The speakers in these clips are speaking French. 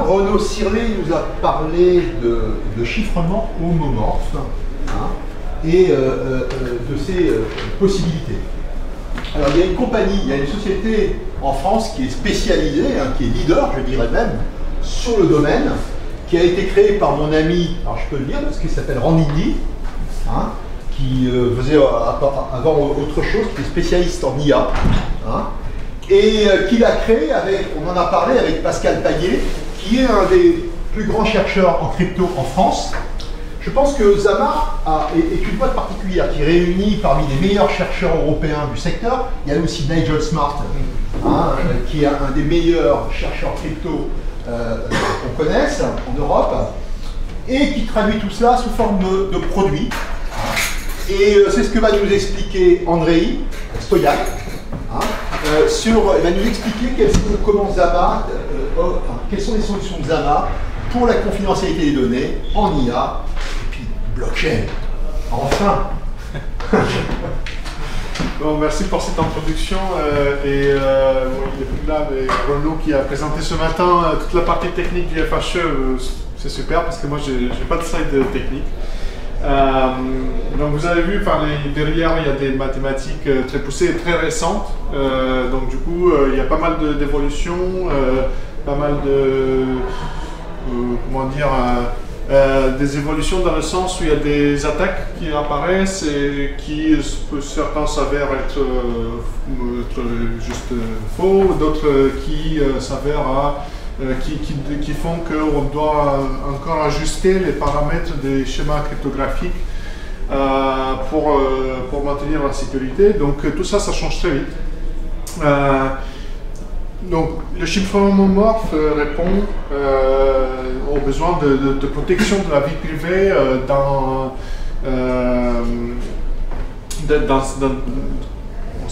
Renaud Sirlet nous a parlé de chiffrement homomorphe et de ses possibilités. Alors il y a une compagnie, il y a une société en France qui est spécialisée, qui est leader, je dirais même, sur le domaine, qui a été créée par mon ami, alors je peux le dire parce qu'il s'appelle Randy, qui faisait avant autre chose, qui est spécialiste en IA, et qui l'a créé avec, on en a parlé avec Pascal Payet, qui est un des plus grands chercheurs en crypto en France. Je pense que Zama est une boîte particulière qui réunit parmi les meilleurs chercheurs européens du secteur. Il y a aussi Nigel Smart, qui est un des meilleurs chercheurs crypto qu'on connaisse en Europe, et qui traduit tout cela sous forme de produits. Et c'est ce que va nous expliquer Andrei Stoyan. Il va nous expliquer comment Zama, quelles sont les solutions de Zama pour la confidentialité des données en IA et puis blockchain. Enfin. Bon, merci pour cette introduction. Il est plus là, mais Renaud qui a présenté ce matin toute la partie technique du FHE, c'est super parce que moi j'ai pas de slide technique. Donc vous avez vu, derrière il y a des mathématiques très poussées et très récentes, donc du coup il y a pas mal d'évolutions, pas mal de, comment dire, des évolutions dans le sens où il y a des attaques qui apparaissent et qui certains s'avèrent être juste faux, d'autres qui s'avèrent qui font qu'on doit encore ajuster les paramètres des schémas cryptographiques pour maintenir la sécurité. Donc tout ça, ça change très vite. Donc le chiffrement homomorphe répond aux besoins de protection de la vie privée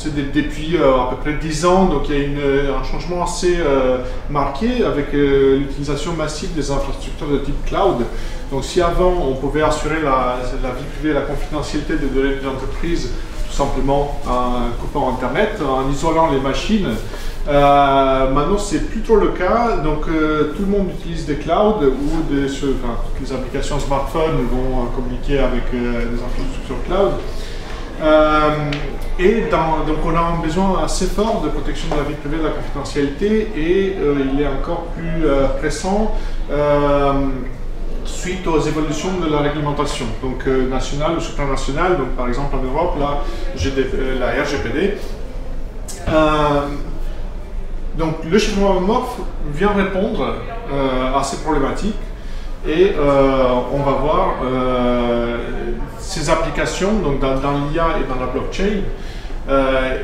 depuis à peu près 10 ans, donc il y a un changement assez marqué avec l'utilisation massive des infrastructures de type cloud. Donc si avant on pouvait assurer la vie privée et la confidentialité des données de l'entreprise tout simplement en coupant Internet, en isolant les machines, maintenant c'est plus trop le cas. Donc tout le monde utilise des clouds ou toutes les applications smartphones vont communiquer avec des infrastructures cloud. Donc on a un besoin assez fort de protection de la vie privée et de la confidentialité, et il est encore plus pressant suite aux évolutions de la réglementation, donc nationale ou supranationale. Donc par exemple en Europe, là, j'ai la RGPD. Donc le chiffrement homomorphe vient répondre à ces problématiques. Et on va voir ces applications donc dans l'IA et dans la blockchain.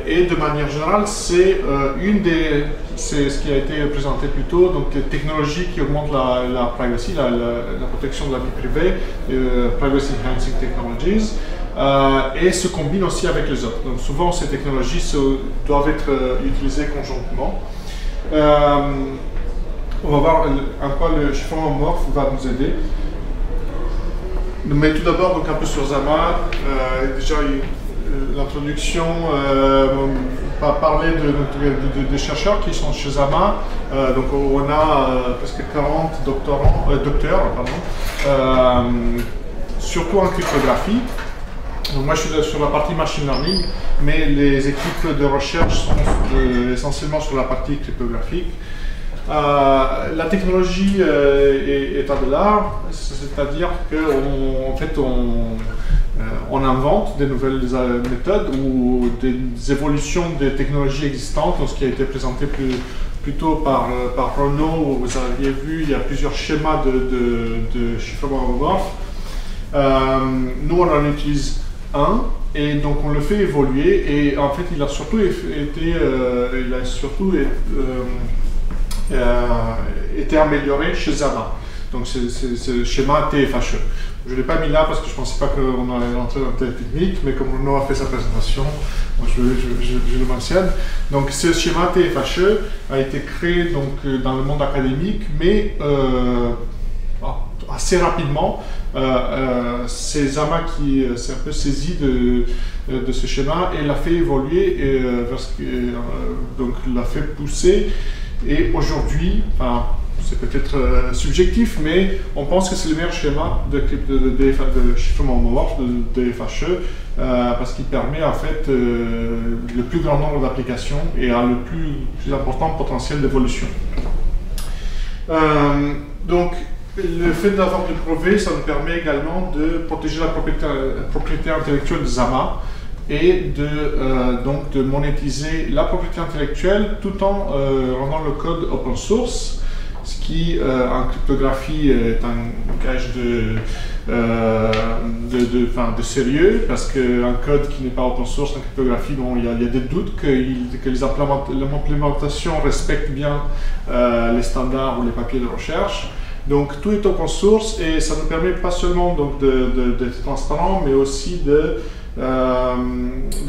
Et de manière générale, c'est ce qui a été présenté plus tôt, donc des technologies qui augmentent la privacy, la protection de la vie privée, privacy enhancing technologies, et se combinent aussi avec les autres. Donc souvent, ces technologies doivent être utilisées conjointement. On va voir un peu le chiffrement homomorphe va nous aider. Mais tout d'abord, donc un peu sur Zama. Déjà, l'introduction va parler de chercheurs qui sont chez Zama. Donc on a presque 40 docteurs, surtout en cryptographie. Donc moi je suis sur la partie machine learning, mais les équipes de recherche sont essentiellement sur la partie cryptographique. La technologie est à de l'art, c'est-à-dire qu'en fait on invente des nouvelles méthodes ou des évolutions des technologies existantes, ce qui a été présenté plus tôt par Renaud, où vous aviez vu, il y a plusieurs schémas de chiffrement homomorphe. Nous on en utilise un, et donc on le fait évoluer, et en fait il a surtout été amélioré chez Zama. Donc c'est le schéma TFHE. Je ne l'ai pas mis là parce que je ne pensais pas qu'on allait rentrer dans telle technique, mais comme Renaud a fait sa présentation, moi je le mentionne. Donc ce schéma TFHE a été créé donc, dans le monde académique, mais assez rapidement. C'est Zama qui s'est un peu saisi de ce schéma et l'a fait évoluer, donc l'a fait pousser. Et aujourd'hui, c'est peut-être subjectif, mais on pense que c'est le meilleur schéma de chiffrement homomorphe, de FHE, parce qu'il permet en fait le plus grand nombre d'applications et a le plus important potentiel d'évolution. Donc, le fait d'avoir du brevet, ça nous permet également de protéger la propriété intellectuelle de Zama et donc de monétiser la propriété intellectuelle tout en rendant le code open source, ce qui en cryptographie est un gage de sérieux, parce qu'un code qui n'est pas open source en cryptographie, bon, il y a des doutes que l'implémentation respecte bien les standards ou les papiers de recherche. Donc tout est open source et ça nous permet pas seulement d'être transparent, mais aussi de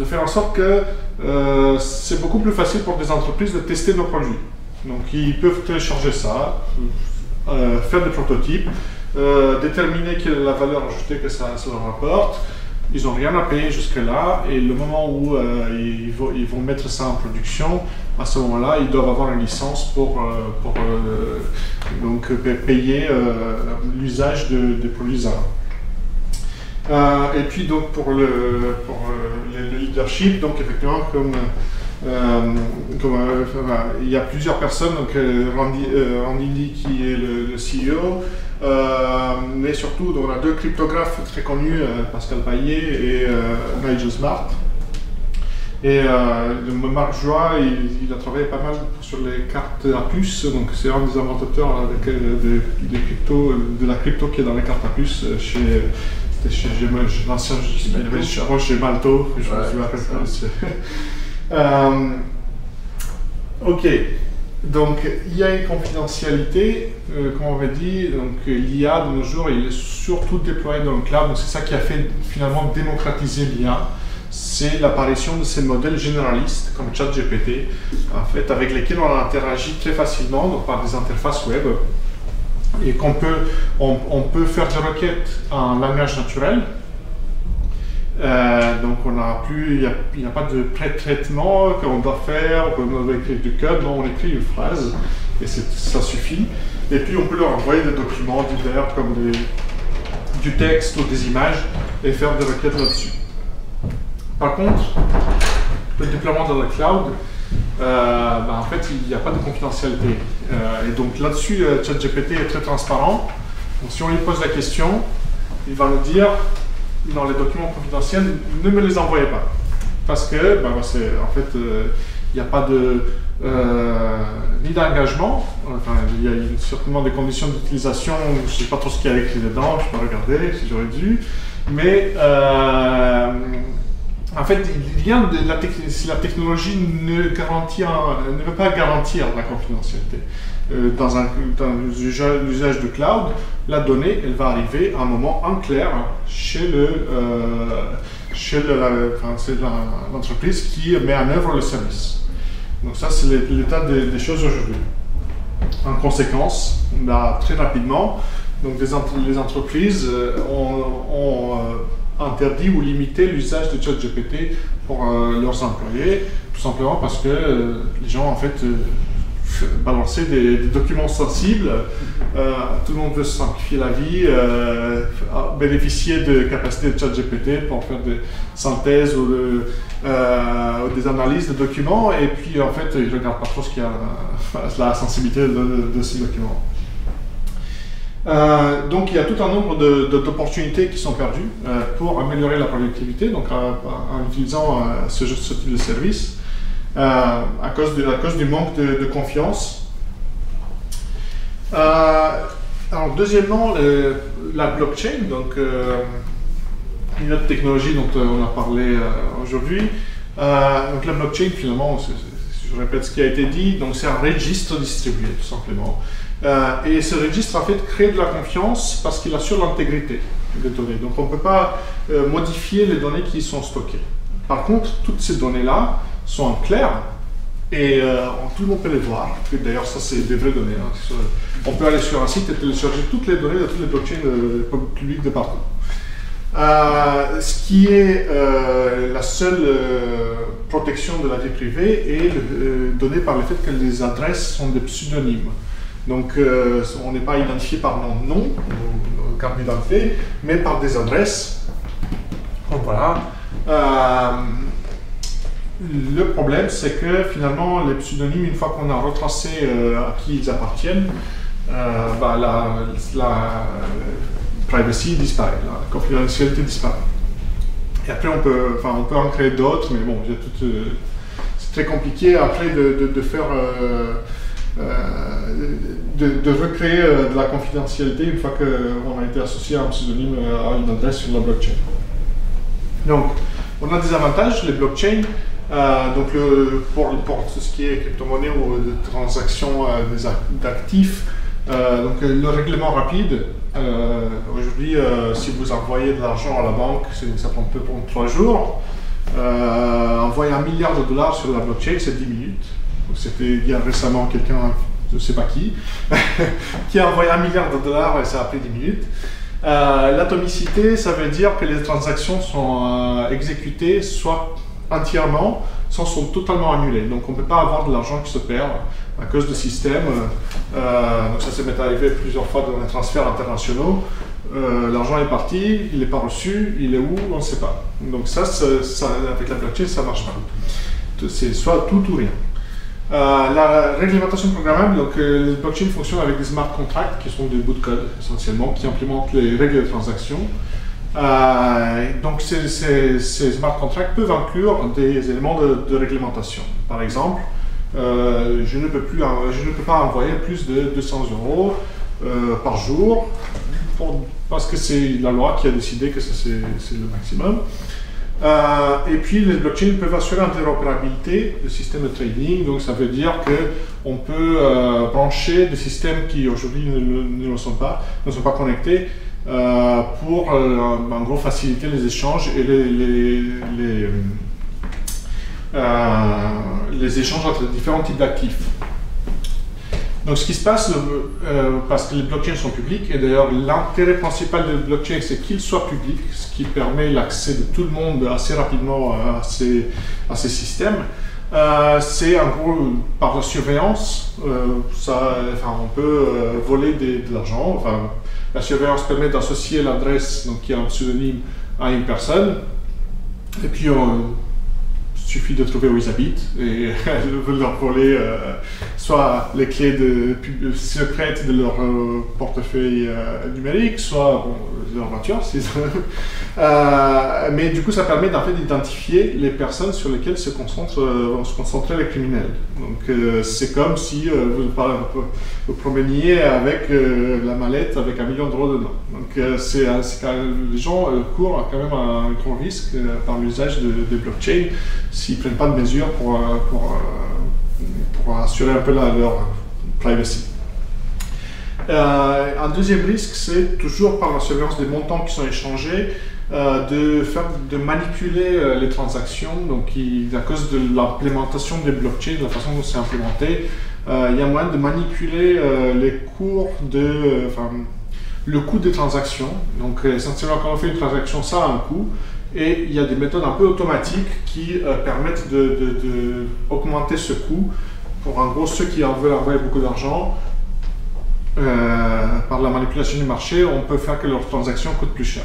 faire en sorte que c'est beaucoup plus facile pour des entreprises de tester nos produits. Donc ils peuvent télécharger ça, faire des prototypes, déterminer quelle est la valeur ajoutée que ça leur apporte. Ils n'ont rien à payer jusque-là, et le moment où ils vont mettre ça en production, à ce moment-là, ils doivent avoir une licence pour donc payer l'usage des produits Zama. Et puis donc pour le leadership, donc effectivement il y a plusieurs personnes, donc Randy Lee qui est le CEO, mais surtout on a deux cryptographes très connus, Pascal Paillet et Nigel Smart. Et Marc Joie, il a travaillé pas mal sur les cartes à puce, donc c'est un des inventateurs de la crypto qui est dans les cartes à puce chez l'ancien chez Malto, je me rappelle. Ok, donc il y a une confidentialité, comme on avait dit, donc l'IA de nos jours, il est surtout déployé dans le cloud, donc c'est ça qui a fait finalement démocratiser l'IA. C'est l'apparition de ces modèles généralistes comme ChatGPT, en fait, avec lesquels on interagit très facilement, donc par des interfaces web, et on peut faire des requêtes en langage naturel. Donc il n'y a pas de pré-traitement qu'on doit faire, on doit écrire du code, non, on écrit une phrase et ça suffit. Et puis on peut leur envoyer des documents divers comme du texte ou des images et faire des requêtes là-dessus. Par contre, le déploiement dans le cloud, en fait, il n'y a pas de confidentialité. Et donc là-dessus, ChatGPT est très transparent. Donc, si on lui pose la question, il va nous dire, dans les documents confidentiels, ne me les envoyez pas. Parce que, en fait, il n'y a pas ni d'engagement, enfin, il y a certainement des conditions d'utilisation, je ne sais pas trop ce qu'il y a écrit dedans, je peux regarder si j'aurais dû, mais en fait, si la technologie ne veut pas garantir la confidentialité. Dans l'usage de cloud, la donnée, elle va arriver à un moment en clair chez l'entreprise qui met en œuvre le service. Donc ça, c'est l'état des choses aujourd'hui. En conséquence, très rapidement, donc les entreprises ont interdit ou limité l'usage de ChatGPT pour leurs employés, tout simplement parce que les gens, en fait, balancer des documents sensibles, tout le monde veut se simplifier la vie, bénéficier de capacités de ChatGPT pour faire des synthèses ou des analyses de documents, et puis en fait ils ne regardent pas trop ce qu'il y a, la sensibilité de ces documents. Donc il y a tout un nombre d'opportunités qui sont perdues pour améliorer la productivité, donc en utilisant ce type de service. À cause du manque de confiance. Alors deuxièmement, la blockchain, donc une autre technologie dont on a parlé aujourd'hui. Donc la blockchain, finalement, je répète ce qui a été dit, donc c'est un registre distribué tout simplement. Et ce registre en fait crée de la confiance parce qu'il assure l'intégrité des données. Donc on ne peut pas modifier les données qui y sont stockées. Par contre, toutes ces données-là sont en clair et tout le monde peut les voir. D'ailleurs, ça, c'est des vraies données. Hein. On peut aller sur un site et télécharger toutes les données de toutes les blockchains publiques de partout. Ce qui est la seule protection de la vie privée est donnée par le fait que les adresses sont des pseudonymes. Donc, on n'est pas identifié par nom, carte d'identité, mais par des adresses. Donc voilà. Le problème, c'est que finalement, les pseudonymes, une fois qu'on a retracé à qui ils appartiennent, la privacy disparaît, la confidentialité disparaît. Et après, on peut en créer d'autres, mais bon, c'est très compliqué après de faire, de recréer de la confidentialité une fois qu'on a été associé à un pseudonyme à une adresse sur la blockchain. Donc, on a des avantages, les blockchains. Donc pour tout ce qui est crypto-monnaie ou de transactions d'actifs, donc le règlement rapide, aujourd'hui si vous envoyez de l'argent à la banque, ça peut prendre 3 jours. Envoyer $1 milliard sur la blockchain, c'est 10 minutes. C'était il y a récemment quelqu'un, je ne sais pas qui, qui a envoyé $1 milliard et ça a pris 10 minutes. L'atomicité, ça veut dire que les transactions sont exécutées soit entièrement, soit sont totalement annulées. Donc on ne peut pas avoir de l'argent qui se perd à cause de système. Donc ça m'est arrivé plusieurs fois dans les transferts internationaux. L'argent est parti, il n'est pas reçu, il est où, on ne sait pas. Donc ça, avec la blockchain, ça ne marche pas. C'est soit tout ou rien. La réglementation programmable, donc les blockchains fonctionnent avec des smart contracts qui sont des bouts de code essentiellement, qui implémentent les règles de transaction. Donc ces smart contracts peuvent inclure des éléments de réglementation. Par exemple, je ne peux pas envoyer plus de 200 € par jour parce que c'est la loi qui a décidé que c'est le maximum. Et puis les blockchains peuvent assurer l'interopérabilité du système de trading, donc ça veut dire qu'on peut brancher des systèmes qui aujourd'hui ne sont pas connectés pour en gros faciliter les échanges et les échanges entre différents types d'actifs. Donc ce qui se passe, parce que les blockchains sont publics, et d'ailleurs l'intérêt principal des blockchains c'est qu'ils soient publics, ce qui permet l'accès de tout le monde assez rapidement à ces systèmes, c'est en gros par la surveillance, on peut voler de l'argent. Enfin, la surveillance permet d'associer l'adresse, donc qui est un pseudonyme, à une personne, et puis il suffit de trouver où ils habitent et leur voler soit les clés secrètes de leur portefeuille numérique, soit leur voiture. Mais du coup, ça permet en fait d'identifier les personnes sur lesquelles se concentraient les criminels. Donc c'est comme si vous promeniez avec la mallette avec $1 million dedans. Donc les gens courent quand même un grand risque par l'usage des blockchains s'ils ne prennent pas de mesures pour assurer un peu leur privacy. Un deuxième risque, c'est toujours par la surveillance des montants qui sont échangés, de manipuler les transactions. Donc à cause de l'implémentation des blockchains, de la façon dont c'est implémenté, il y a moyen de manipuler les cours le coût des transactions. Donc essentiellement quand on fait une transaction, ça a un coût. Et il y a des méthodes un peu automatiques qui permettent d'augmenter ce coût pour en gros ceux qui veulent envoyer beaucoup d'argent. Par la manipulation du marché, on peut faire que leurs transactions coûtent plus cher.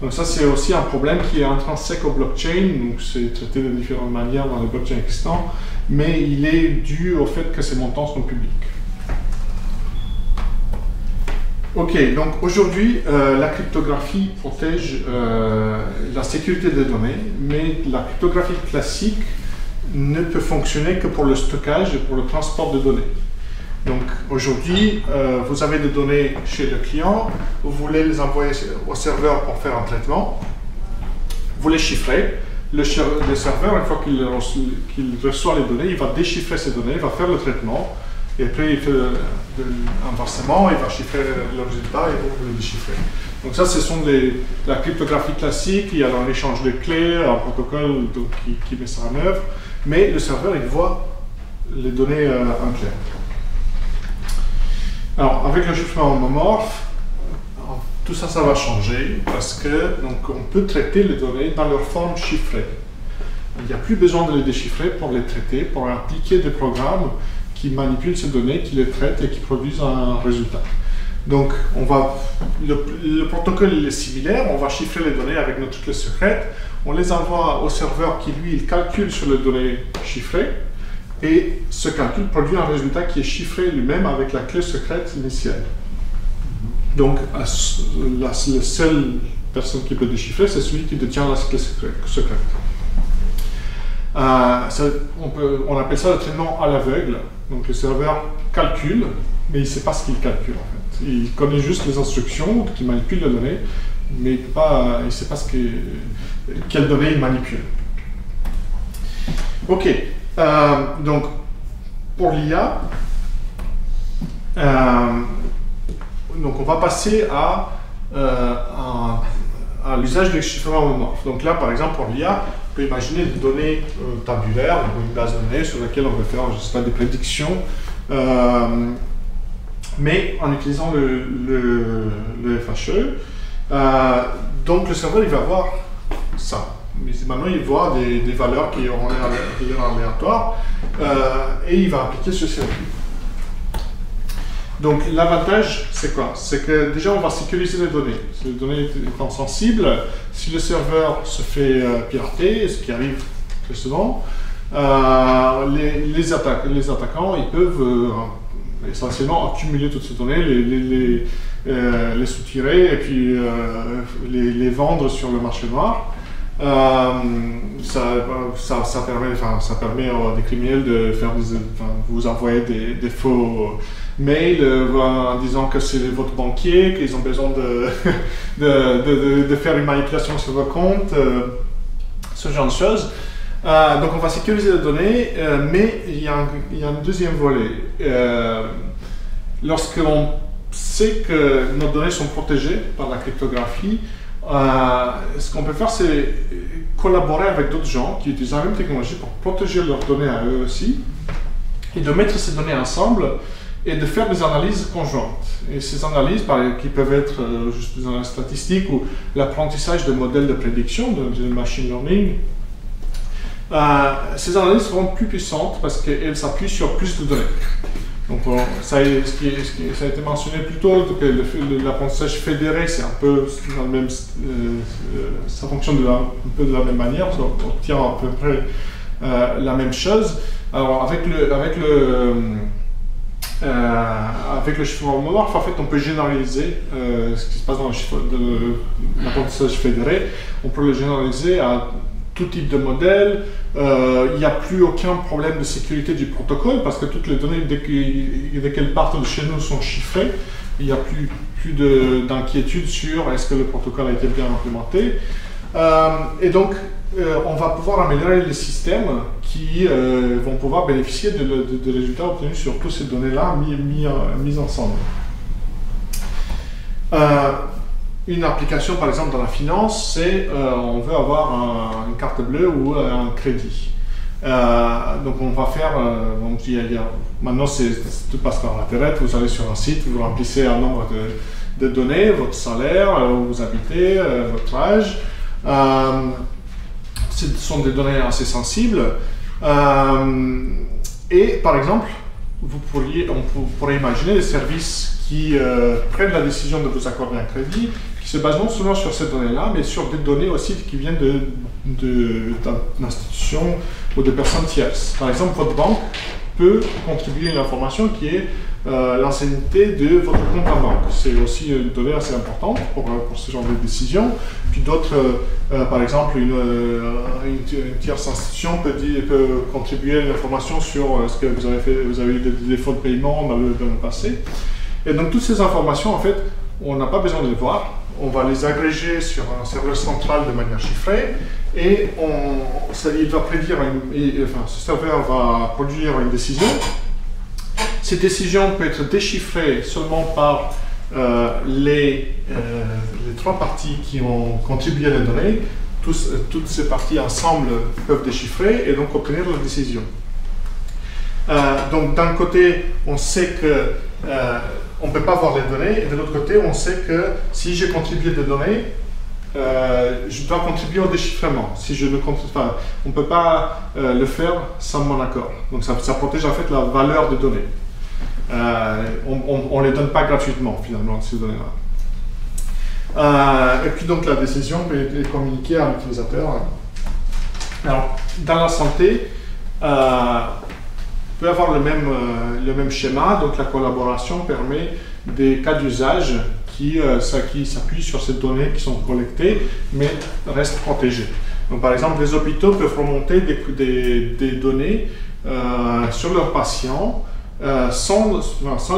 Donc ça c'est aussi un problème qui est intrinsèque au blockchain, donc c'est traité de différentes manières dans les blockchains existants, mais il est dû au fait que ces montants sont publics. Ok, donc aujourd'hui, la cryptographie protège la sécurité des données, mais la cryptographie classique ne peut fonctionner que pour le stockage et pour le transport de données. Donc aujourd'hui, vous avez des données chez le client, vous voulez les envoyer au serveur pour faire un traitement, vous les chiffrez, le serveur, une fois qu'il reçoit les données, il va déchiffrer ces données, il va faire le traitement, et après il fait inversement, il va chiffrer le résultat et vous le déchiffrez. Donc ça, ce sont la cryptographie classique, il y a un échange de clés, un protocole qui met ça en œuvre, mais le serveur, il voit les données en clair. Alors, avec le chiffrement homomorphe, tout ça, ça va changer parce que donc, on peut traiter les données dans leur forme chiffrée. Il n'y a plus besoin de les déchiffrer pour les traiter, pour appliquer des programmes qui manipule ces données, qui les traite et qui produisent un résultat. Donc, le protocole il est similaire, on va chiffrer les données avec notre clé secrète, on les envoie au serveur qui, lui, il calcule sur les données chiffrées, et ce calcul produit un résultat qui est chiffré lui-même avec la clé secrète initiale. Donc, la seule personne qui peut déchiffrer, c'est celui qui détient la clé secrète. On appelle ça le traitement à l'aveugle. Donc, le serveur calcule, mais il ne sait pas ce qu'il calcule en fait. Il connaît juste les instructions qui manipulent les données, mais il ne sait pas quelles données il manipule. Ok, donc pour l'IA, donc on va passer à l'usage du chiffrement homomorphe. Donc là, par exemple, pour l'IA, on peut imaginer des données tabulaires, une base de données sur laquelle on veut faire, je sais pas, des prédictions, mais en utilisant le FHE. Donc le serveur, il va voir ça. Mais maintenant, il voit des valeurs qui ont l'air aléatoires et il va appliquer ce circuit. Donc l'avantage, c'est quoi? C'est que déjà, on va sécuriser les données. Les données étant sensibles, si le serveur se fait pirater, ce qui arrive très souvent, les attaquants, ils peuvent essentiellement accumuler toutes ces données, les soutirer et puis les vendre sur le marché noir. Ça permet à des criminels de faire vous envoyer des faux mails en disant que c'est votre banquier, qu'ils ont besoin de faire une manipulation sur vos comptes, ce genre de choses. Donc on va sécuriser les données, mais il y a un deuxième volet. Lorsqu'on sait que nos données sont protégées par la cryptographie, ce qu'on peut faire, c'est collaborer avec d'autres gens qui utilisent la même technologie pour protéger leurs données à eux aussi, et de mettre ces données ensemble et de faire des analyses conjointes. Et ces analyses, qui peuvent être juste des analyses statistiques ou l'apprentissage de modèles de prédiction, de machine learning, ces analyses seront plus puissantes parce qu'elles s'appuient sur plus de données. Donc, ça a été mentionné plus tôt que l'apprentissage fédéré, c'est un peu dans le même, ça fonctionne un peu de la même manière, on obtient à peu près la même chose. Alors, avec le chiffrement homomorphe, en fait, on peut généraliser ce qui se passe dans l'apprentissage fédéré. On peut le généraliser à tout type de modèle. Il n'y a plus aucun problème de sécurité du protocole parce que toutes les données, dès qu'elles partent de chez nous, sont chiffrées. Il n'y a plus d'inquiétude sur est-ce que le protocole a été bien implémenté. Et donc, on va pouvoir améliorer les systèmes qui vont pouvoir bénéficier de résultats obtenus sur toutes ces données-là mises ensemble. Une application, par exemple, dans la finance, c'est on veut avoir une carte bleue ou un crédit. Donc, on va faire, maintenant, tout passe par Internet, vous allez sur un site, vous remplissez un nombre de données, votre salaire, où vous habitez, votre âge. Ce sont des données assez sensibles. Et, par exemple, on pourrait imaginer des services qui prennent la décision de vous accorder un crédit, qui se basent non seulement sur ces données-là, mais sur des données aussi qui viennent d'institutions ou de personnes tierces. Par exemple, votre banque peut contribuer à une information qui est l'ancienneté de votre compte en banque. C'est aussi une donnée assez importante pour ce genre de décision. Puis d'autres, par exemple, une tierce institution peut contribuer à une information sur ce que vous avez eu des défauts de paiement dans le passé. Et donc toutes ces informations, en fait, on n'a pas besoin de les voir. On va les agréger sur un serveur central de manière chiffrée et il va prédire, ce serveur va produire une décision. Cette décision peut être déchiffrée seulement par les 3 parties qui ont contribué à la donnée. Toutes ces parties ensemble peuvent déchiffrer et donc obtenir la décision. Donc d'un côté, on sait que on ne peut pas voir les données, et de l'autre côté, on sait que si j'ai contribué des données, je dois contribuer au déchiffrement. Si je ne contribue pas, on ne peut pas le faire sans mon accord. Donc ça protège en fait la valeur des données. On ne les donne pas gratuitement finalement, ces données-là. Et puis donc la décision est communiquée à l'utilisateur. Alors, dans la santé, peut avoir le même schéma. Donc la collaboration permet des cas d'usage qui s'appuient sur ces données qui sont collectées, mais restent protégées. Donc par exemple, les hôpitaux peuvent remonter des données sur leurs patients sans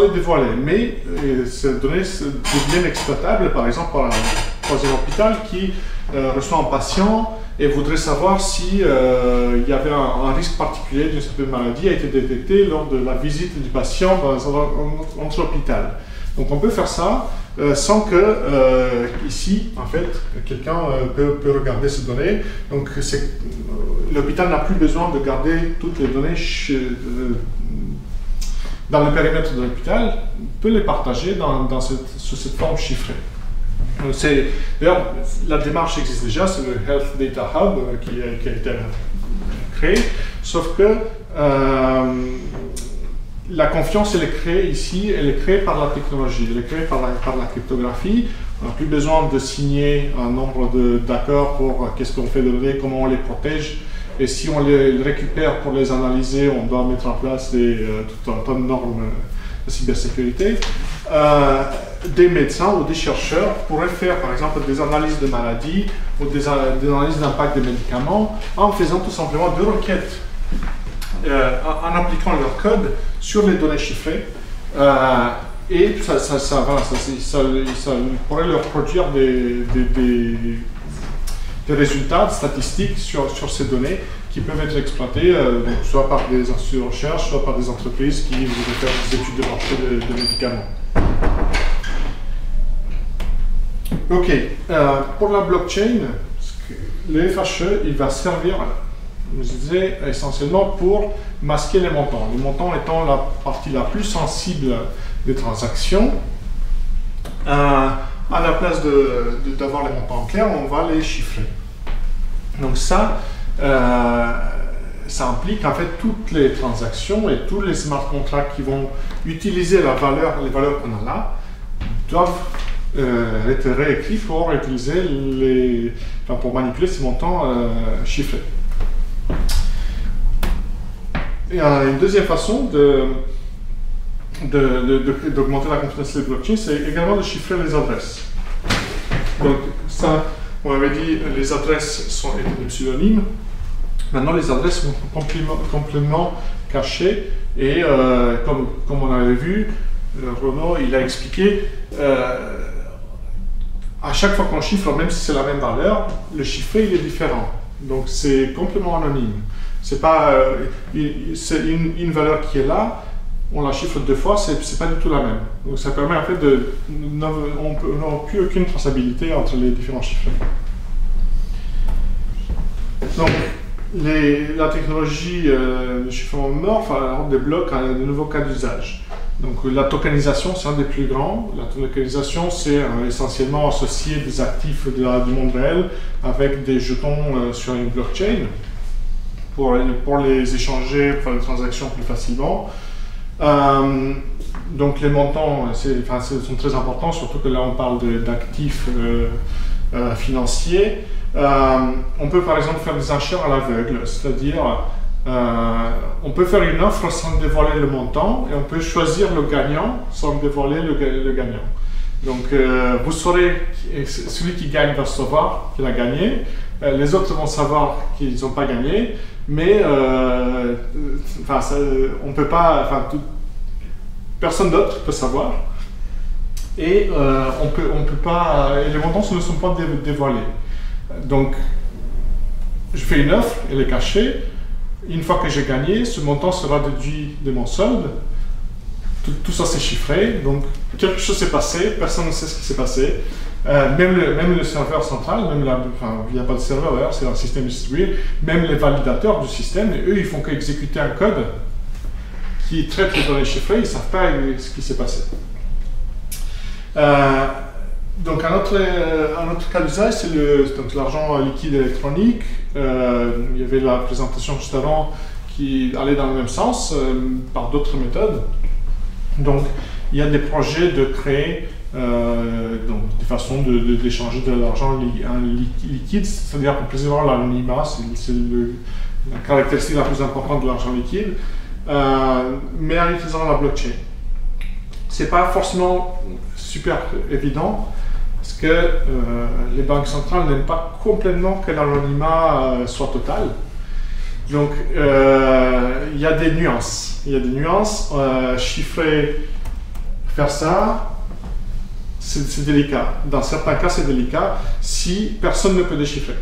les dévoiler, mais ces données deviennent exploitables, par exemple par un troisième hôpital qui reçoit un patient et voudrait savoir si il y avait un risque particulier d'une certaine maladie a été détecté lors de la visite du patient dans un autre hôpital. Donc on peut faire ça sans que ici, en fait, quelqu'un peut regarder ces données. Donc l'hôpital n'a plus besoin de garder toutes les données dans le périmètre de l'hôpital, peut les partager sous cette forme chiffrée. D'ailleurs, la démarche existe déjà, c'est le Health Data Hub qui a été créé, sauf que la confiance, elle est créée ici, elle est créée par la technologie, elle est créée par la cryptographie. On n'a plus besoin de signer un nombre d'accords pour qu'est-ce qu'on fait de données, comment on les protège. Et si on les récupère pour les analyser, on doit mettre en place tout un tas de normes de cybersécurité. Des médecins ou des chercheurs pourraient faire par exemple des analyses de maladies ou des analyses d'impact des médicaments en faisant tout simplement deux requêtes, en appliquant leur code sur les données chiffrées. Et ça pourrait leur produire des résultats statistiques sur ces données qui peuvent être exploitées soit par des instituts de recherche, soit par des entreprises qui voudraient faire des études de marché de médicaments. Ok, pour la blockchain, le FHE, il va servir, je disais, essentiellement pour masquer les montants. Les montants étant la partie la plus sensible des transactions. À la place d'avoir les montants clairs, on va les chiffrer. Donc ça implique en fait toutes les transactions et tous les smart contracts qui vont utiliser les valeurs qu'on a là, doivent être réécrits pour utiliser pour manipuler ces montants chiffrés. Et une deuxième façon d'augmenter la confidentialité de blockchain, c'est également de chiffrer les adresses. Donc ça, on avait dit, les adresses sont des pseudonymes. Maintenant, les adresses sont complètement cachées et comme on avait vu, Renaud, il a expliqué, à chaque fois qu'on chiffre, même si c'est la même valeur, le chiffré il est différent. Donc c'est complètement anonyme. C'est pas c'est une valeur qui est là, on la chiffre deux fois, c'est pas du tout la même. Donc ça permet en fait on n'a plus aucune traçabilité entre les différents chiffres. Donc la technologie de chiffrement mort débloque de nouveaux cas d'usage. Donc la tokenisation, c'est un des plus grands. La tokenisation, c'est essentiellement associer des actifs du monde réel avec des jetons sur une blockchain pour les échanger, pour faire des transactions plus facilement. Donc les montants sont très importants, surtout que là on parle d'actifs financiers. On peut par exemple faire des enchères à l'aveugle, c'est-à-dire on peut faire une offre sans dévoiler le montant et on peut choisir le gagnant sans dévoiler le gagnant. Donc vous saurez, celui qui gagne va savoir qu'il a gagné, les autres vont savoir qu'ils n'ont pas gagné, mais on peut pas, personne d'autre peut savoir et on peut pas, les montants ne sont pas dévoilés. Donc je fais une offre, elle est cachée. Une fois que j'ai gagné, ce montant sera déduit de mon solde. Tout ça c'est chiffré, donc quelque chose s'est passé, personne ne sait ce qui s'est passé. Même le serveur central, il n'y a pas de serveur d'ailleurs, c'est un système distribué, même les validateurs du système, eux ils font qu'exécuter un code qui traite les données chiffrées, ils ne savent pas ce qui s'est passé. Donc un autre cas d'usage, c'est l'argent liquide électronique. Il y avait la présentation juste avant qui allait dans le même sens par d'autres méthodes. Donc il y a des projets de créer des façons d'échanger de l'argent liquide, c'est-à-dire que précisément l'anonymat, c'est la caractéristique la plus importante de l'argent liquide, mais en utilisant la blockchain. C'est pas forcément super évident parce que les banques centrales n'aiment pas complètement que l'anonymat soit total. Donc il y a des nuances. Il y a des nuances. Chiffrer, faire ça, c'est délicat. Dans certains cas, c'est délicat si personne ne peut déchiffrer.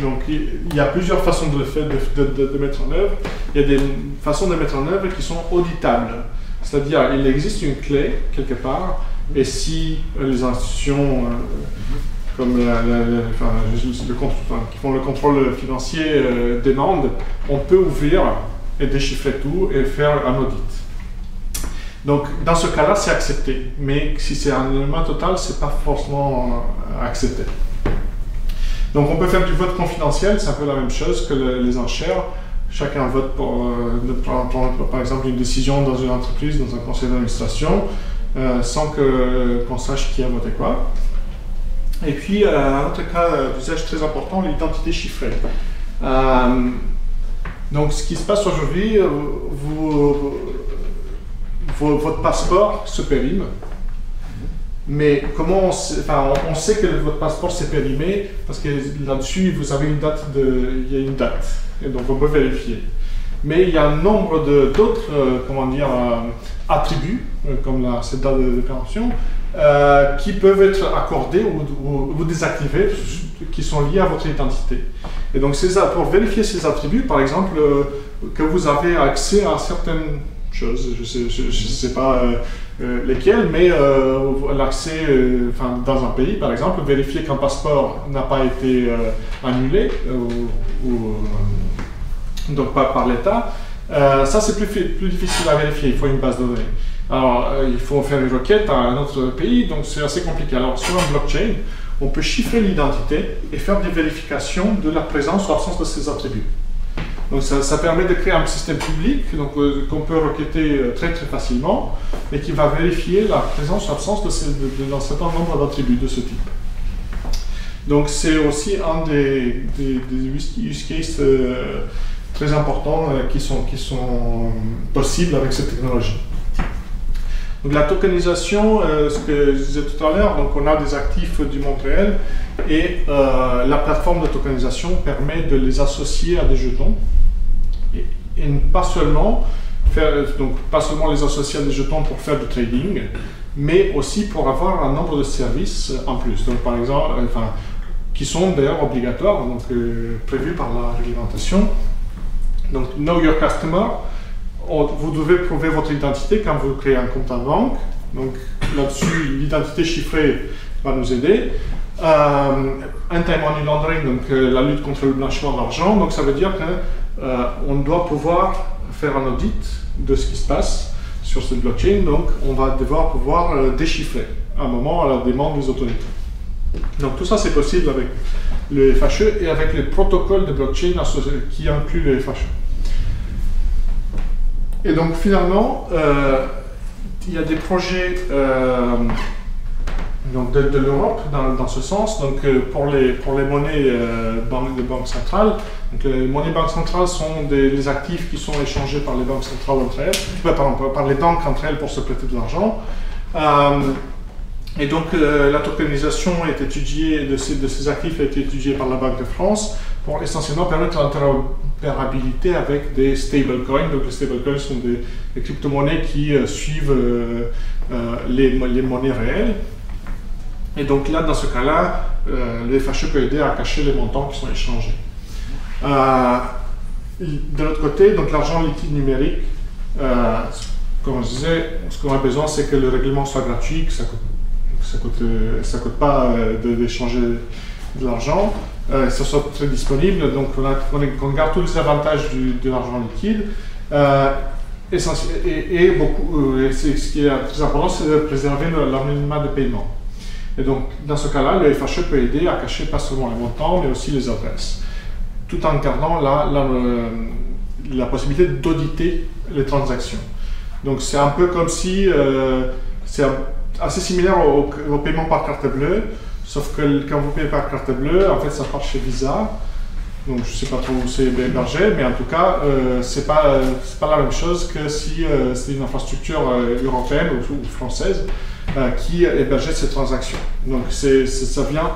Donc il y a plusieurs façons de le faire, de mettre en œuvre. Il y a des façons de mettre en œuvre qui sont auditables. C'est-à-dire, il existe une clé quelque part, et si les institutions comme qui font le contrôle financier demandent, on peut ouvrir et déchiffrer tout et faire un audit. Donc, dans ce cas-là, c'est accepté. Mais si c'est un élément total, c'est pas forcément accepté. Donc, on peut faire du vote confidentiel, c'est un peu la même chose que les enchères. Chacun vote pour prendre, par exemple, une décision dans une entreprise, dans un conseil d'administration, sans qu'on sache qui a voté quoi. Et puis, un autre cas d'usage très important, l'identité chiffrée. Donc, ce qui se passe aujourd'hui, votre passeport se périme. Mais comment on sait que votre passeport s'est périmé parce que là-dessus, vous avez il y a une date. Et donc, on peut vérifier. Mais il y a un nombre d'autres, attributs, comme cette date de péremption, qui peuvent être accordés ou désactivés, qui sont liés à votre identité. Et donc, pour vérifier ces attributs, par exemple, que vous avez accès à certaines choses, je ne sais pas lesquelles, mais l'accès dans un pays, par exemple, vérifier qu'un passeport n'a pas été annulé, donc pas par l'État, ça c'est plus difficile à vérifier, il faut une base de données. Alors, il faut faire une requête à un autre pays, donc c'est assez compliqué. Alors, sur un blockchain, on peut chiffrer l'identité et faire des vérifications de la présence ou absence de ces attributs. Donc, ça permet de créer un système public qu'on peut requêter très très facilement, et qui va vérifier la présence ou absence d'un certain nombre d'attributs de ce type. Donc, c'est aussi un des use cases très importants qui sont possibles avec cette technologie. Donc la tokenisation, ce que je disais tout à l'heure, donc on a des actifs du monde réel et la plateforme de tokenisation permet de les associer à des jetons et pas seulement les associer à des jetons pour faire du trading, mais aussi pour avoir un nombre de services en plus. Donc par exemple, qui sont d'ailleurs obligatoires, donc prévus par la réglementation. Donc Know Your Customer. Vous devez prouver votre identité quand vous créez un compte en banque. Donc là-dessus, l'identité chiffrée va nous aider. Anti-money laundering, donc la lutte contre le blanchiment d'argent. Donc ça veut dire qu'on doit pouvoir faire un audit de ce qui se passe sur cette blockchain. Donc on va devoir pouvoir déchiffrer à un moment à la demande des autorités. Donc tout ça c'est possible avec le FHE et avec les protocoles de blockchain qui incluent le FHE. Et donc finalement, il y a des projets de l'Europe dans ce sens. Donc pour les monnaies de banque centrale, donc les monnaies banque centrale sont les actifs qui sont échangés par les banques centrales entre elles, par les banques entre elles pour se prêter de l'argent. Et donc la tokenisation est étudiée de ces actifs a été étudiée par la Banque de France pour essentiellement permettre l'interopérabilité avec des stablecoins. Donc les stablecoins sont des crypto-monnaies qui suivent les monnaies réelles. Et donc là, dans ce cas-là, le FHE peut aider à cacher les montants qui sont échangés. De l'autre côté, donc l'argent liquide numérique, comme je disais, ce qu'on a besoin, c'est que le règlement soit gratuit, que ça coûte pas d'échanger de l'argent, que ça soit très disponible, donc on garde tous les avantages de l'argent liquide. Et ce qui est très important, c'est de préserver l'anonymat de paiement. Et donc, dans ce cas-là, le FHE peut aider à cacher pas seulement les montants, mais aussi les adresses, tout en gardant la possibilité d'auditer les transactions. Donc, c'est un peu comme si, c'est assez similaire au paiement par carte bleue, sauf que quand vous payez par carte bleue, en fait, ça part chez Visa. Donc, je ne sais pas trop où c'est hébergé, mais en tout cas, c'est pas la même chose que si c'est une infrastructure européenne ou française qui hébergeait ces transactions. Donc, ça vient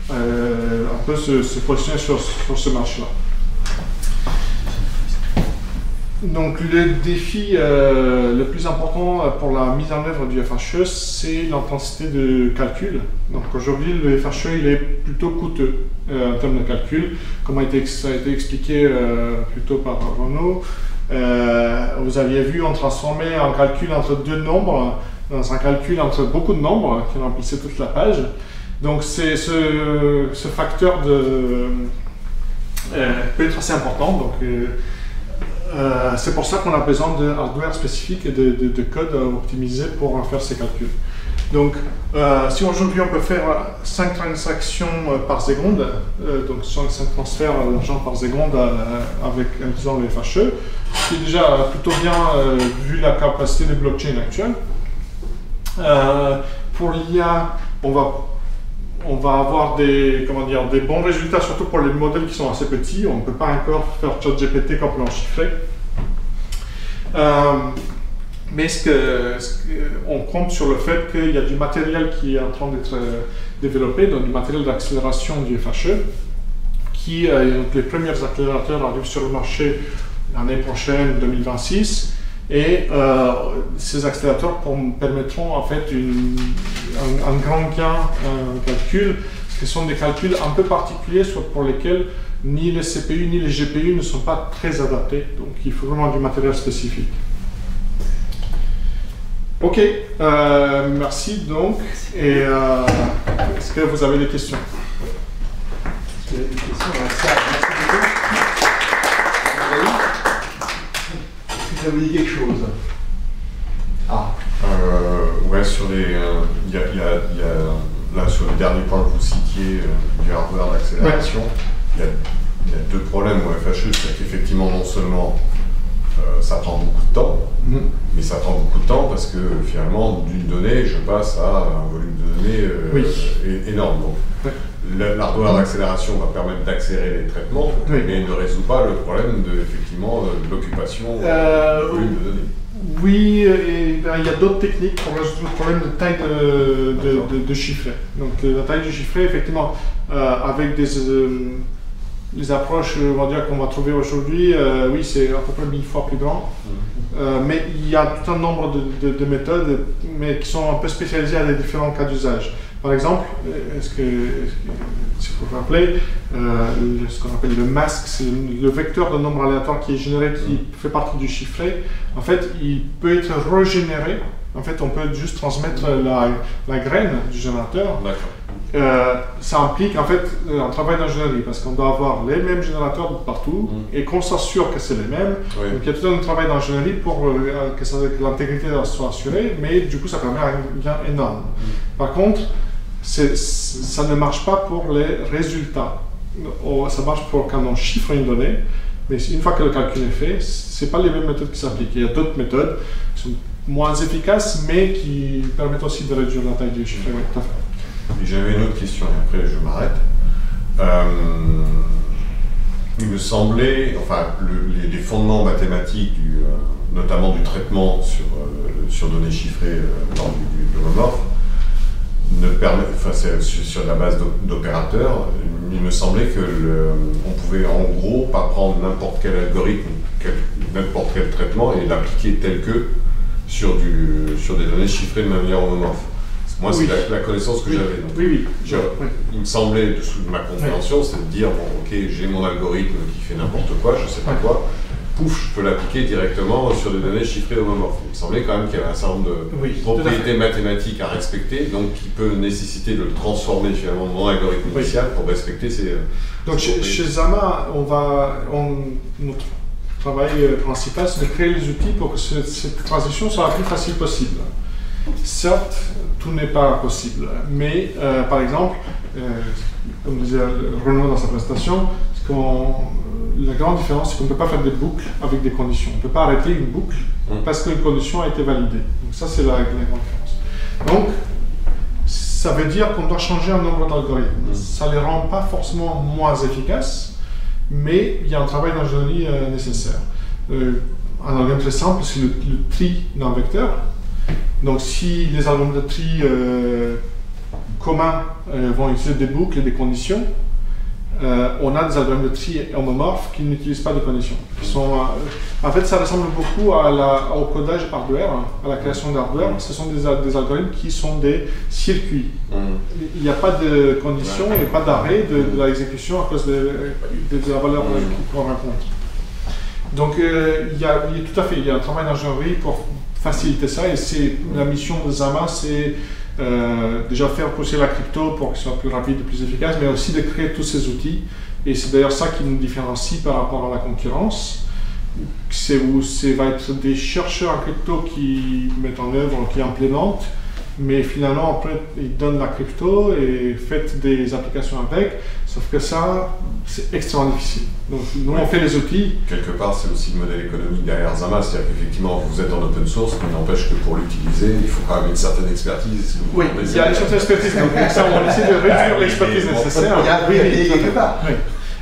un peu se positionner sur ce marché-là. Donc, le défi le plus important pour la mise en œuvre du FHE, c'est l'intensité de calcul. Donc, aujourd'hui, le FHE il est plutôt coûteux en termes de calcul, comme ça a été expliqué plus tôt par Renaud. Vous aviez vu, on transformait un calcul entre deux nombres dans un calcul entre beaucoup de nombres qui remplissait toute la page. Donc, ce facteur peut être assez important. Donc, c'est pour ça qu'on a besoin de hardware spécifique et de code optimisé pour faire ces calculs. Donc, si aujourd'hui on peut faire 5 transactions par seconde, donc 5 transferts d'argent par seconde en utilisant le FHE, ce qui est déjà plutôt bien vu la capacité de blockchain actuelle. Pour l'IA, on va avoir des bons résultats, surtout pour les modèles qui sont assez petits. On ne peut pas encore faire ChatGPT complètement chiffré. Mais on compte sur le fait qu'il y a du matériel qui est en train d'être développé, donc du matériel d'accélération du FHE, donc les premiers accélérateurs arrivent sur le marché l'année prochaine, 2026. Et ces accélérateurs permettront en fait un grand gain en calcul, ce sont des calculs un peu particuliers pour lesquels ni les CPU ni les GPU ne sont pas très adaptés. Donc il faut vraiment du matériel spécifique. Ok, merci donc. Et est-ce que vous avez des questions? Est-ce que vous avez des questions? Merci beaucoup. Ça vous dit quelque chose? Ah. Ouais, sur les, là sur le dernier point que vous citiez du hardware d'accélération, il y a deux problèmes au FHE, c'est qu'effectivement non seulement ça prend beaucoup de temps, mais ça prend beaucoup de temps parce que finalement d'une donnée, je passe à un volume de données énorme. Donc, l'hardware d'accélération va permettre d'accélérer les traitements, mais ne résout pas le problème de l'occupation du volume de données. Oui, il y a d'autres techniques pour résoudre le problème de taille de chiffret. Donc la taille du chiffret, effectivement, avec les approches on va dire, qu'on va trouver aujourd'hui, oui, c'est à peu près 1000 fois plus grand. Mais il y a tout un nombre de méthodes, mais qui sont un peu spécialisées à des différents cas d'usage. Par exemple, si vous vous rappelez, ce qu'on appelle le mask, c'est le vecteur de nombre aléatoire qui est généré, qui fait partie du chiffret. En fait, il peut être régénéré. En fait, on peut juste transmettre la graine du générateur. Ça implique en fait un travail d'ingénierie parce qu'on doit avoir les mêmes générateurs partout et qu'on s'assure que c'est les mêmes. Donc il y a tout un travail d'ingénierie pour que l'intégrité soit assurée, mais du coup ça permet un gain énorme. Par contre, ça ne marche pas pour les résultats. Ça marche pour quand on chiffre une donnée, mais une fois que le calcul est fait, ce n'est pas les mêmes méthodes qui s'appliquent. Il y a d'autres méthodes qui sont moins efficaces, mais qui permettent aussi de réduire la taille du chiffret. Oui, tout à fait. J'avais une autre question et après je m'arrête. Il me semblait, enfin, les fondements mathématiques, notamment du traitement sur données chiffrées dans du homomorphe, sur la base d'opérateurs, il me semblait on pouvait en gros pas prendre n'importe quel algorithme, n'importe quel traitement et l'appliquer tel que sur des données chiffrées de manière homomorphe. Moi, c'est la connaissance que j'avais. Il me semblait, de ma compréhension, c'est de dire, bon, ok, j'ai mon algorithme qui fait n'importe quoi, je sais pas quoi, pouf, je peux l'appliquer directement sur des données chiffrées homomorphes. Il me semblait quand même qu'il y avait un certain nombre de propriétés mathématiques à respecter, donc qui peut nécessiter de le transformer finalement mon algorithme initial pour respecter ces... Donc chez Zama, notre travail principal, c'est de créer les outils pour que cette transition soit la plus facile possible. certes, tout n'est pas possible, mais par exemple, comme disait Renaud dans sa présentation, la grande différence, c'est qu'on ne peut pas faire des boucles avec des conditions. On ne peut pas arrêter une boucle parce qu'une condition a été validée. Donc ça, c'est la grande différence. Donc, ça veut dire qu'on doit changer un nombre d'algorithmes. Ça ne les rend pas forcément moins efficaces, mais il y a un travail d'ingénierie nécessaire. Un algorithme très simple, c'est le tri d'un vecteur. Donc si les algorithmes de tri communs vont utiliser des boucles et des conditions, on a des algorithmes de tri homomorphes qui n'utilisent pas de conditions. En fait, ça ressemble beaucoup au codage hardware, à la création d'hardware. Ce sont des algorithmes qui sont des circuits. Il n'y a pas de conditions, il n'y a pas d'arrêt de l'exécution à cause de la valeur qu'on rencontre. Donc, il y a un travail d'ingénierie pour faciliter ça, et c'est la mission de Zama, c'est déjà faire pousser la crypto pour qu'elle soit plus rapide et plus efficace, mais aussi de créer tous ces outils. Et c'est d'ailleurs ça qui nous différencie par rapport à la concurrence. C'est où va être des chercheurs en crypto qui mettent en œuvre, qui implémentent, mais finalement après ils donnent la crypto et faites des applications avec, sauf que ça c'est extrêmement difficile. Donc nous on fait les outils. Quelque part c'est aussi le modèle économique derrière Zama, c'est-à-dire qu'effectivement vous êtes en open source, mais n'empêche que pour l'utiliser il faut quand même une certaine expertise. Oui, il y a une certaine expertise, donc ça on essaie de réduire l'expertise nécessaire. Quelque part.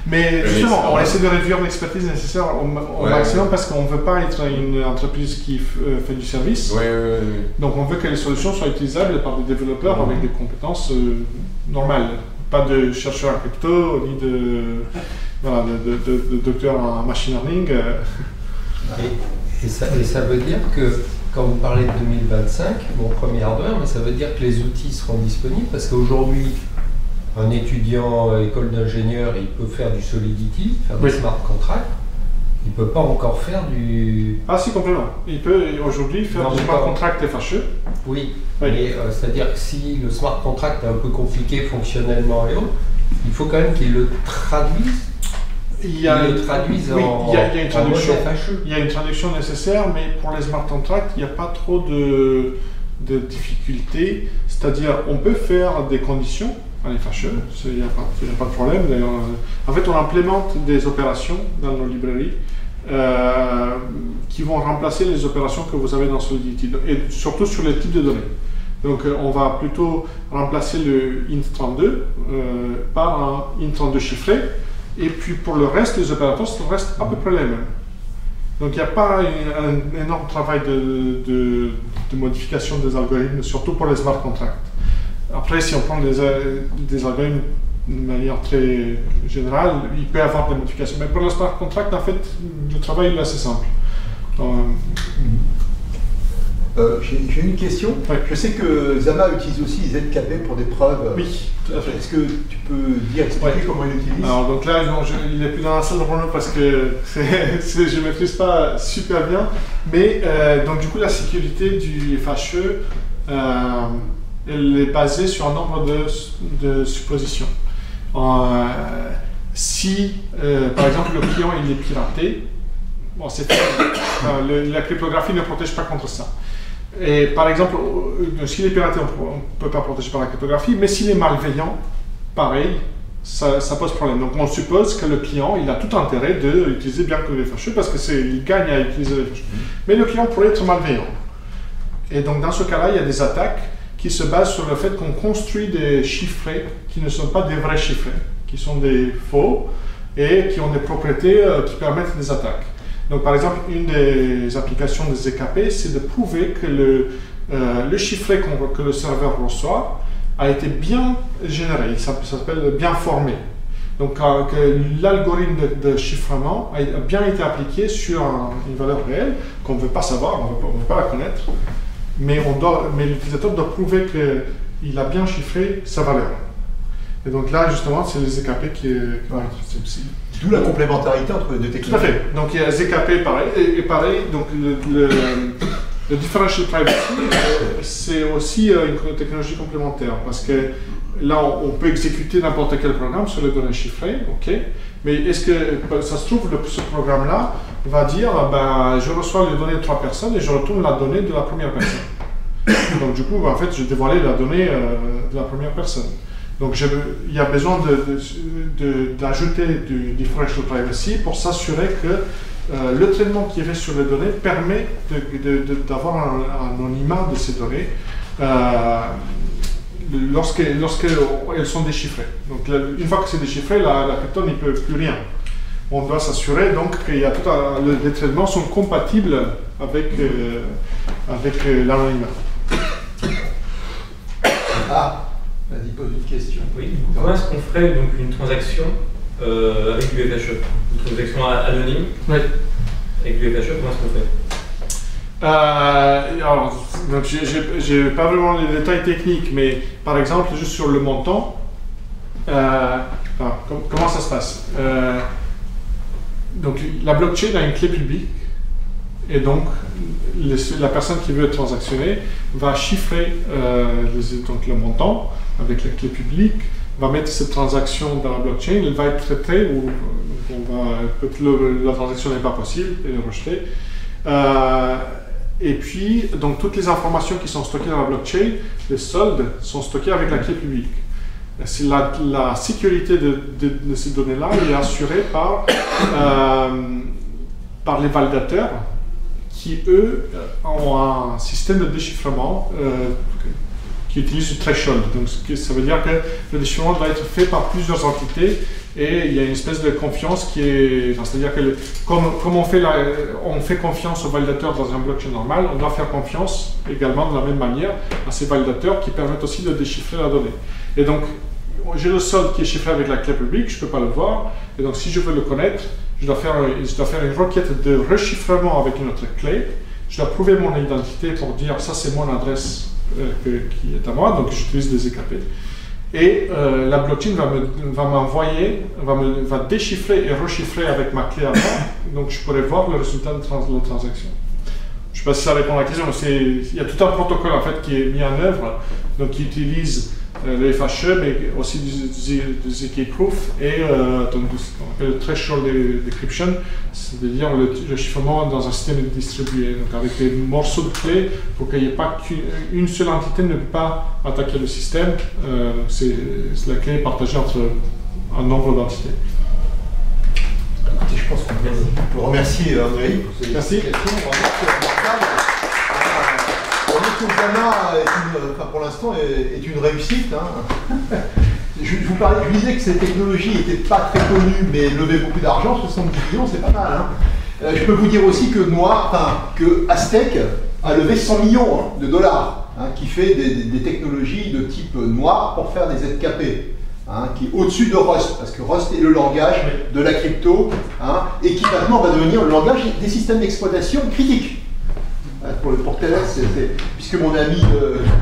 Mais justement, on essaie de réduire l'expertise nécessaire au maximum parce qu'on ne veut pas être une entreprise qui fait du service. Donc on veut que les solutions soient utilisables par des développeurs avec des compétences normales. Pas de chercheurs en crypto, ni de docteurs en machine learning. Et ça veut dire que quand vous parlez de 2025, mon premier hardware, mais ça veut dire que les outils seront disponibles parce qu'aujourd'hui, un étudiant école d'ingénieur, il peut faire du Solidity, faire des smart contracts. Il ne peut pas encore faire du... Ah si, complètement. Il peut aujourd'hui faire du smart contract FHE. Oui, mais c'est-à-dire que si le smart contract est un peu compliqué fonctionnellement et autres, il faut quand même qu'il le traduise. Il y a une traduction. Il y a une traduction nécessaire, mais pour les smart contracts, il n'y a pas trop de difficultés. C'est-à-dire, on peut faire des conditions à l'FHE, il n'y a pas de problème. D'ailleurs, en fait, on implémente des opérations dans nos librairies qui vont remplacer les opérations que vous avez dans Solidity, et surtout sur les types de données. Donc, on va plutôt remplacer le int32 par un int32 chiffré, et puis pour le reste des opérateurs, ça reste à peu près les mêmes. Donc, il n'y a pas un énorme travail de modification des algorithmes, surtout pour les smart contracts. Après, si on prend des algorithmes de manière très générale, il peut y avoir des modifications. Mais pour le smart contract, en fait, le travail est assez simple. J'ai une question. Je sais que Zama utilise aussi ZKP pour des preuves. Oui, tout à fait. Est-ce que tu peux expliquer comment il l'utilise? Alors, donc là, il n'est plus dans la salle de Renaud parce que je ne maîtrise pas super bien. Mais donc, du coup, la sécurité du FHE, elle est basée sur un nombre de suppositions. Si, par exemple, le client il est piraté, bon, c'est la cryptographie ne protège pas contre ça. Et par exemple, s'il est piraté, on ne peut pas protéger par la cryptographie, mais s'il est malveillant, pareil, ça pose problème. Donc on suppose que le client il a tout intérêt d'utiliser bien que les FHE parce qu'il gagne à utiliser les FHE. Mais le client pourrait être malveillant. Et donc dans ce cas-là, il y a des attaques qui se basent sur le fait qu'on construit des chiffrés qui ne sont pas des vrais chiffrés, qui sont des faux et qui ont des propriétés qui permettent des attaques. Donc par exemple, une des applications de ZKP, c'est de prouver que le chiffré que le serveur reçoit a été bien généré, ça s'appelle bien formé. Donc que l'algorithme de chiffrement a bien été appliqué sur une valeur réelle qu'on ne veut pas savoir, on ne veut pas la connaître. Mais l'utilisateur doit prouver qu'il a bien chiffré sa valeur. Et donc là, justement, c'est le ZKP qui est possible. D'où la complémentarité entre les deux techniques. Tout à fait. Donc il y a ZKP pareil, et pareil, donc le differential privacy, c'est aussi une technologie complémentaire, parce que là, on peut exécuter n'importe quel programme sur les données chiffrées, ok, mais est-ce que ça se trouve, ce programme-là va dire, je reçois les données de 3 personnes et je retourne la donnée de la première personne. Donc du coup, en fait, je dévoilais la donnée de la première personne. Donc il y a besoin d'ajouter du differential privacy pour s'assurer que le traitement qui est fait sur les données permet d'avoir un anonymat de ces données lorsqu'elles sont déchiffrées. Donc une fois que c'est déchiffré, la crypto n'y peut plus rien. On doit s'assurer donc que les traitements sont compatibles avec l'anonymat. Ah, vas-y, pose une question. Oui, comment est-ce qu'on ferait donc une transaction avec du FHE? Une transaction anonyme? Oui. Avec du FHE, comment est-ce qu'on fait? Alors, j'ai pas vraiment les détails techniques, mais par exemple, juste sur le montant, comment ça se passe? Donc, la blockchain a une clé publique, et donc la personne qui veut transactionner va chiffrer donc le montant avec la clé publique, va mettre cette transaction dans la blockchain, elle va être traitée, ou la transaction n'est pas possible, elle est rejetée. Et puis, donc toutes les informations qui sont stockées dans la blockchain, les soldes sont stockés avec la clé publique. La sécurité de ces données-là est assurée par les validateurs qui, eux, ont un système de déchiffrement qui utilise le threshold. Donc, ça veut dire que le déchiffrement doit être fait par plusieurs entités et il y a une espèce de confiance qui est... C'est-à-dire que comme on fait confiance aux validateurs dans un blockchain normal, on doit faire confiance également de la même manière à ces validateurs qui permettent aussi de déchiffrer la donnée. Et donc, j'ai le solde qui est chiffré avec la clé publique, je ne peux pas le voir, et donc si je veux le connaître, je dois faire une requête de rechiffrement avec une autre clé, je dois prouver mon identité pour dire ça c'est mon adresse qui est à moi, donc j'utilise des EKP. Et la blockchain va déchiffrer et rechiffrer avec ma clé à moi, donc je pourrais voir le résultat de la transaction. Je ne sais pas si ça répond à la question, mais il y a tout un protocole en fait qui est mis en œuvre, donc qui utilise le FHE, mais aussi du ZK-proof et donc, ce qu'on appelle le threshold decryption, c'est-à-dire le chiffrement dans un système distribué, donc avec des morceaux de clés pour qu'il n'y ait pas qu'une seule entité ne peut pas attaquer le système. La clé est partagée entre un nombre d'entités. Je pense qu'on peut remercier André pour ces explications. Notre examen, pour l'instant, est une réussite. Hein. Je disais que cette technologie n'était pas très connue, mais levait beaucoup d'argent, 70 millions, c'est pas mal. Hein. Je peux vous dire aussi que Aztec a levé 100 millions de dollars, hein, qui fait des technologies de type noir pour faire des ZKP. Hein, qui est au-dessus de Rust, parce que Rust est le langage de la crypto, hein, et qui maintenant va devenir le langage des systèmes d'exploitation critiques. Pour TLS, puisque mon ami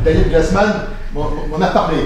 Daniel Glassman m'en a parlé.